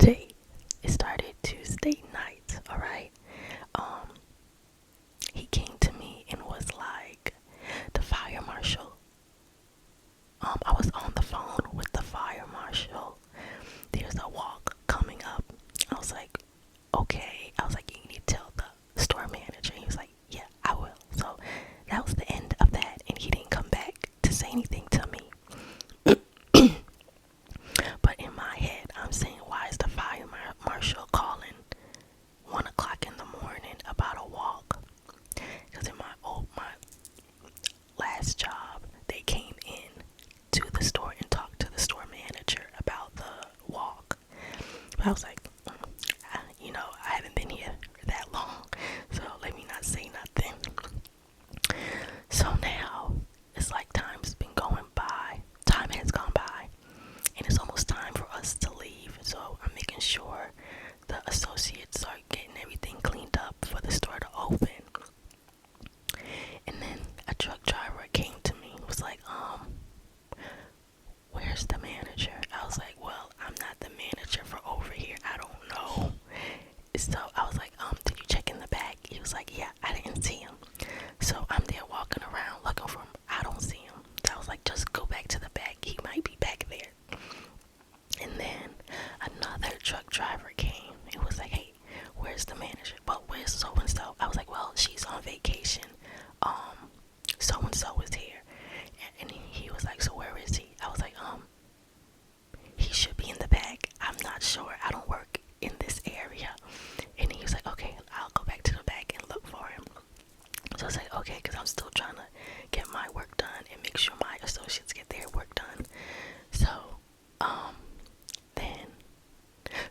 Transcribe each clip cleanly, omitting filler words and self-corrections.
day. It started Tuesday night, alright? Um, he came to me and was like, the fire marshal. I was on the phone with the fire marshal. There's a walk coming up. I was like, okay. I was like, you need to tell the store manager. He was like, yeah, I will. So that was the end of that, and he didn't come back to say anything to me. But in my head, I'm saying, why is the fire marshal calling 1 o'clock in the morning about a walk? Because in my last job, they came in to the store and talked to the store manager about the walk. But I was like, I haven't been here that long, so let me not say nothing. So now it's like time has gone by, and it's almost time for us to leave. So I'm making sure the associates are getting everything cleaned up for the store to open. And then a truck driver came to me and was like, where's the manager? I was like, well, I'm not the manager for over here. I don't know. So I was like, did you check in the back? He was like, yeah, I didn't see him. So I'm there walking around looking for him. I don't see him. So I was like, just go back to the back. He might be back there. And then another truck driver came. It was like, hey, where's the manager? But where's so and so? I was like, well, she's on vacation. So and so is here. And he was like, so where is he? I was like, he should be in the back. I'm not sure. I don't work in this area. And he was like, okay, I'll go back to the back and look for him. So I was like, okay, because I'm still trying to get my work done and make sure my associates get their work done. So, then,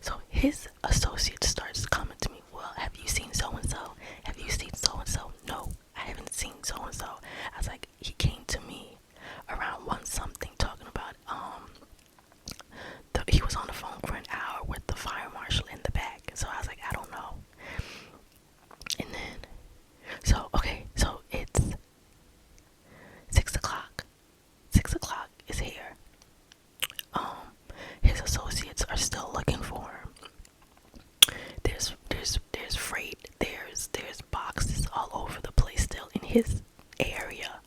so his associate starts coming to me, well, have you seen so-and-so? Have you seen so-and-so? No, I haven't seen so-and-so. I was like, he came to me around 1 something talking about, he was on the phone for an hour with the fire marshal in the back. So I was like, I don't know. And then, so it's 6 o'clock. 6 o'clock is here. His associates are still looking for him. There's freight, there's boxes all over the place still in his area.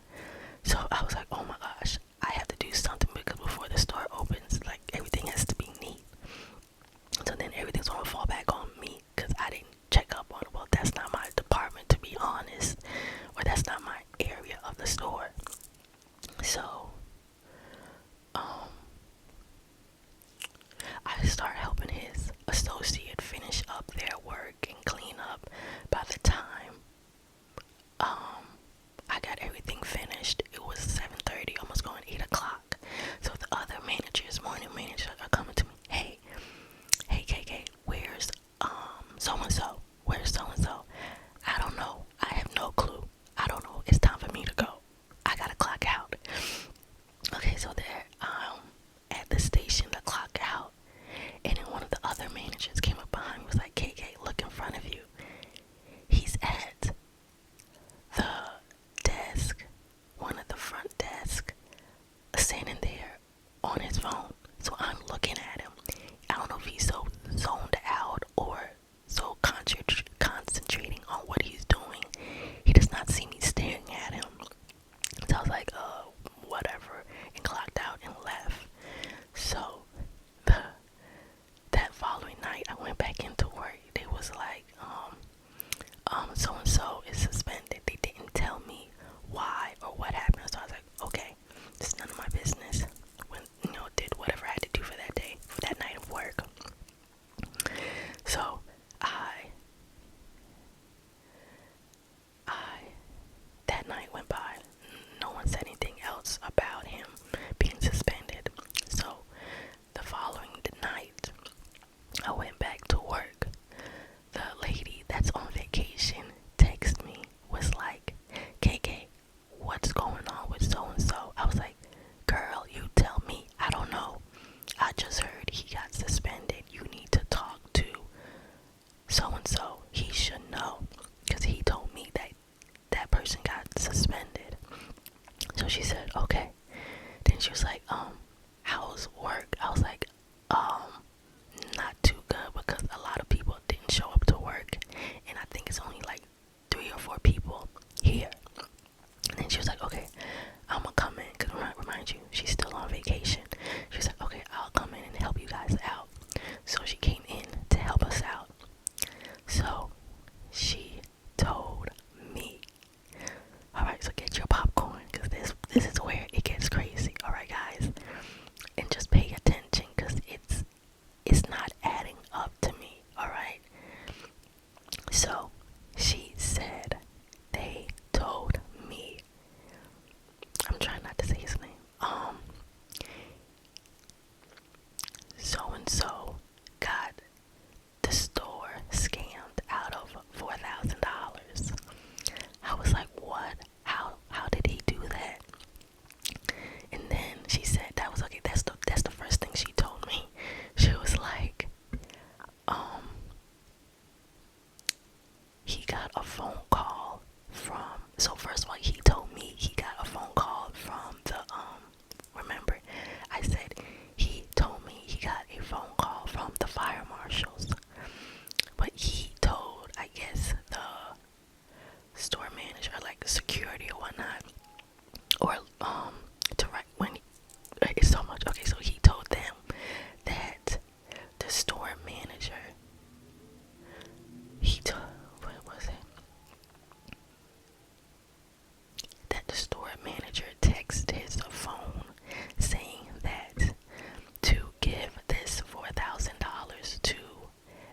So I was like, oh my gosh, I have to do something because before the store opens, like everything has to be neat. So then everything's gonna fall back on me because I didn't check up on it. Well, that's not my department, to be honest, or that's not my area of the store. So I start helping his associate finish up their work and clean up. By the time I got everything finished, it was 7:30, almost going 8 o'clock. So the other managers, morning managers, are coming to me, hey KK, where's so and so? Where's so and so? I don't know. I have no clue. I don't know. It's time for me to go. I gotta clock out. Okay, so they're at the station to clock out, and then one of the other managers came up behind me, was like, KK, look in front of you. He's at the desk, one of the front desk, standing there on his phone. So I'm looking at him. I don't know if he's so zoned out or so concentrating on what he's doing. He does not see me staring at him. So I was like, whatever, and clocked out and left. So that following night, I went back into work. They was like, so and so is suspended. They didn't tell me why or what happened. So I was like, okay, this is none of my business. When did whatever I had to do for that day, for that night of work. So that night went by. No one said anything else about him being suspended. So the following night, I went back to work. The the fire marshals. But he told, I guess, the store manager, like security or whatnot, or to write when it's so much. Okay, so he told them that the store manager, what was it? That the store manager texted his phone saying that to give this $4,000 to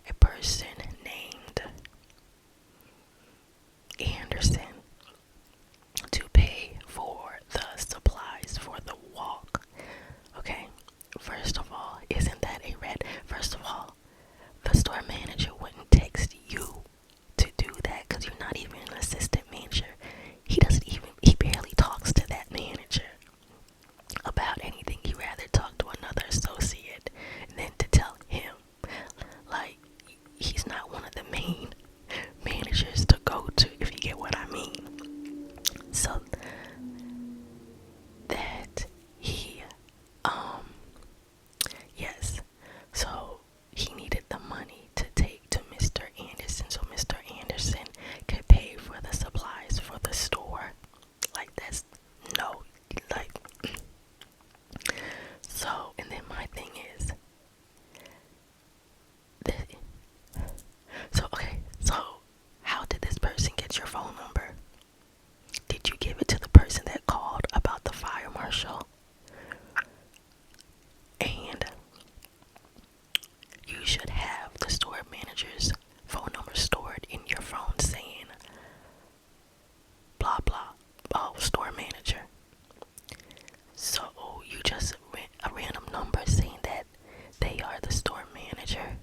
a person named Anderson to pay for the supplies for the walk. Okay, first of all, isn't that a red? First of all, the store manager wouldn't text you to do that because you're not even an assistant manager. He barely talks to that manager about anything. He rather talk to another associate than to tell him. Like, he's not one of the main managers to go to, if you get what I mean. So that he yes, so he needed the money to take to Mr. Anderson so Mr. Anderson could pay for the supplies for the store. Like, that's no, like, so, and then my thing is that, so okay, so how did this person get your phone number? Did you give it to the person that called about the fire marshal? And you should have the store manager's phone number stored in your phone saying blah blah, oh, store manager. So you just a random number saying that they are the store manager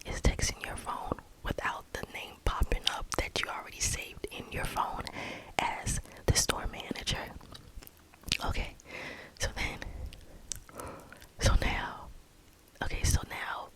is texting your phone without the name popping up that you already saved in your phone as the store manager. Okay, so now, okay, so now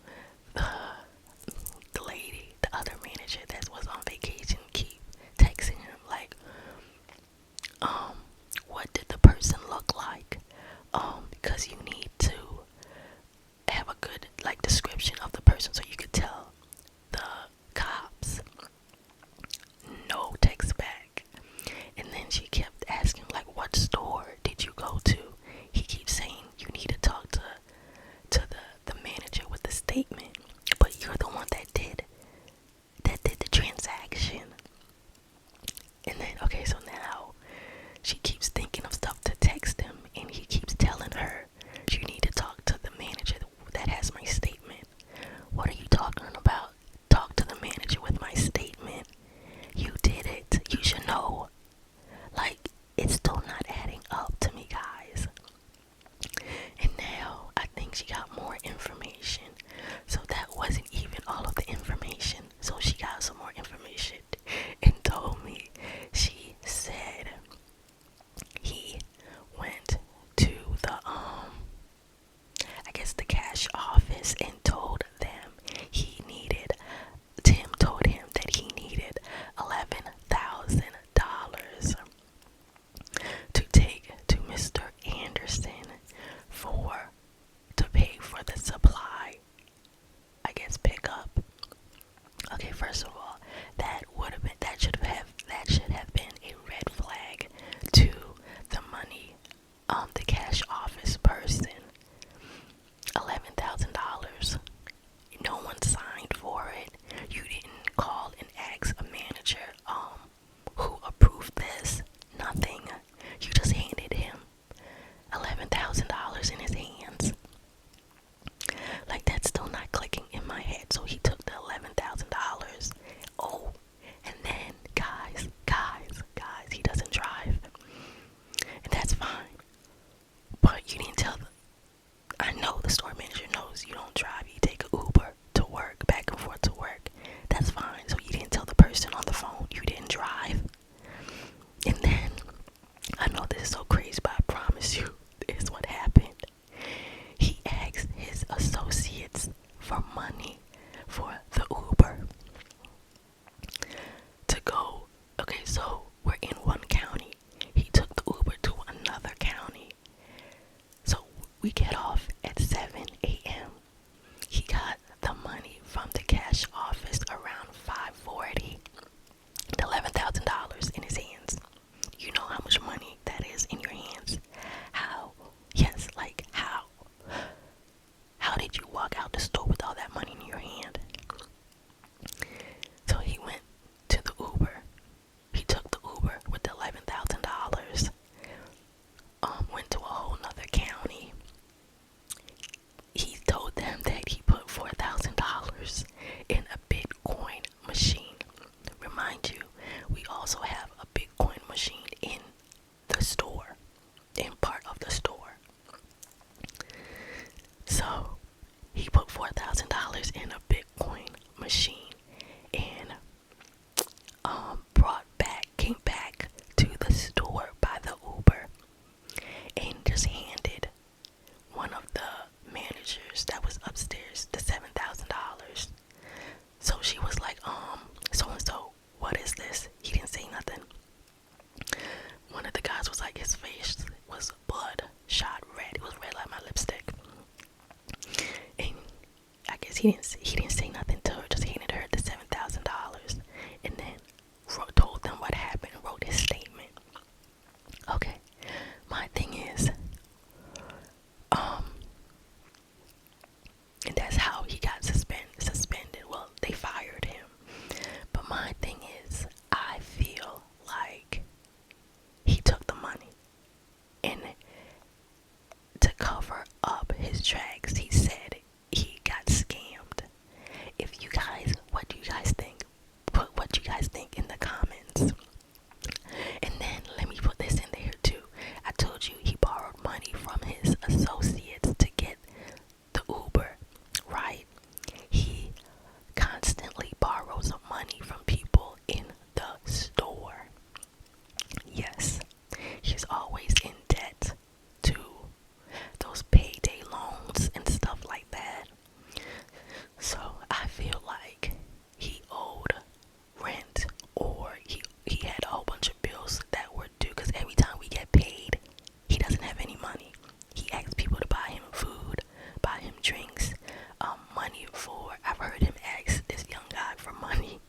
he didn't say nothing to her, just handed her the $7,000, and then told them what happened, wrote his statement. Okay, my thing is, and that's how he got suspended. Well, they fired him. But my thing is, I feel like he took the money, and to cover up his tracks, he said he got scammed. If you guys, what do you guys think? Put what you guys think in the comments. And then let me put this in there too. I told you he borrowed money from his associates to get the Uber, right? He constantly borrows money from people in the store. Yes, he's always in debt to those payday loans and stuff like that. So I feel like he owed rent, or he had a whole bunch of bills that were due, because every time we get paid, he doesn't have any money. He asks people to buy him food, buy him drinks, money for, I've heard him ask this young guy for money,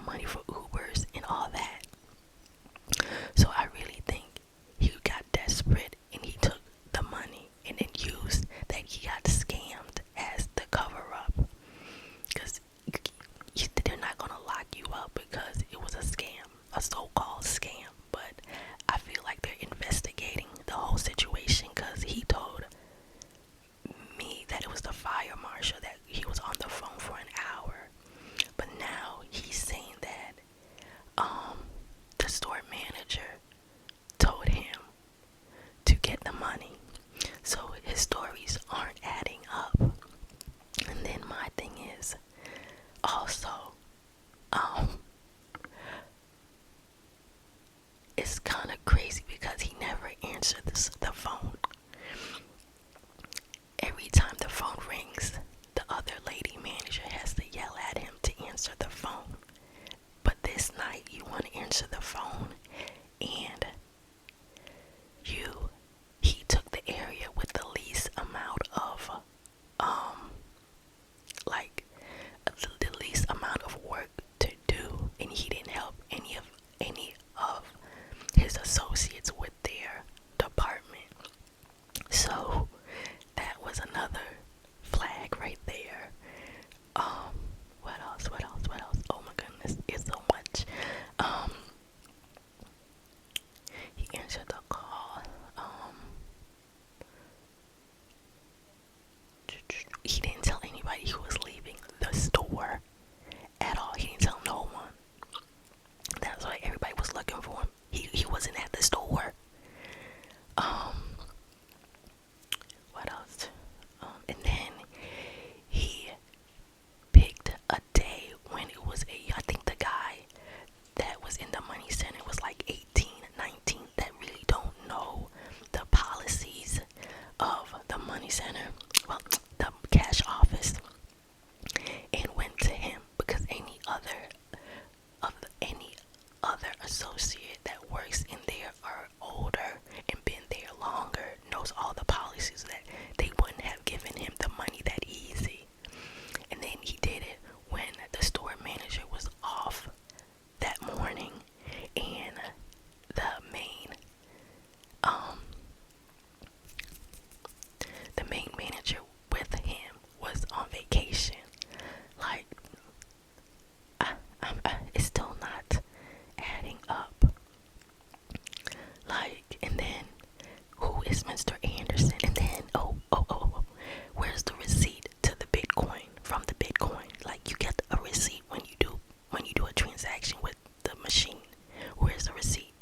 money for Ubers and all that. So I really think he got desperate and he took the money and then used that he got scammed as the cover up, because they're not gonna lock you up because it was a scam, a so-called scam. But I feel like they're investigating the whole situation, because he told me that it was the fire marshal, that he was on the phone for an hour. But now he's saying that the store manager told him to get the money. So his stories aren't adding up. And then my thing is also, it's kind of crazy because he never answered the phone. Every time the phone rings, the other lady manager has to yell at him to answer the phone. But this night, you want to answer the phone, and he took the area with the least amount of, the least amount of work to do, and he didn't help any of his associates with their department. So that was another flag right there. What else? Oh my goodness, it's so much. He answered the call. He didn't tell anybody he was leaving the store at all. He didn't tell no one. That's why everybody was looking for him. He wasn't at the store. What else? And then he picked a day when it was I think the guy that was in the money center was like 18, 19, that really don't know the policies of the money center, well, the cash office, and went to him because any other associate that works in there are older and been there longer, knows all the policies, that they wouldn't have given him the money that easy. And then he did it when the store manager was off that morning, and the main manager with him was on vacation. Like, it's still not adding up. Like, and then who is Mr. Anderson? And then where's the receipt to the Bitcoin, from the Bitcoin? Like, you get a receipt when you do a transaction with the machine. Where's the receipt?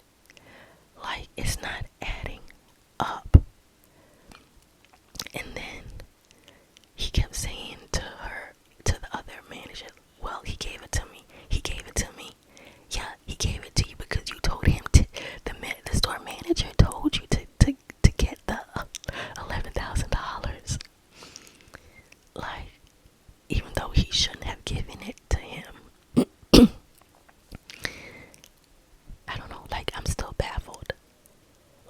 Like, it's not adding up. And then he kept saying to the other manager, well, he gave it to me. Yeah, he gave it to you because you told him to. The store manager told you to get the $11,000. Like, even though he shouldn't have given it to him. I don't know. Like, I'm still baffled.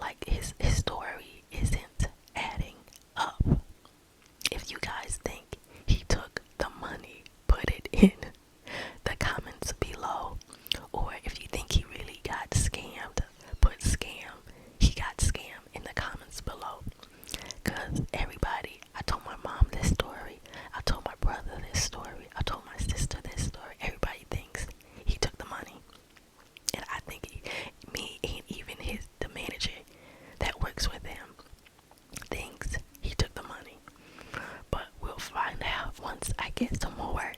Like, his story isn't adding up. get some more work.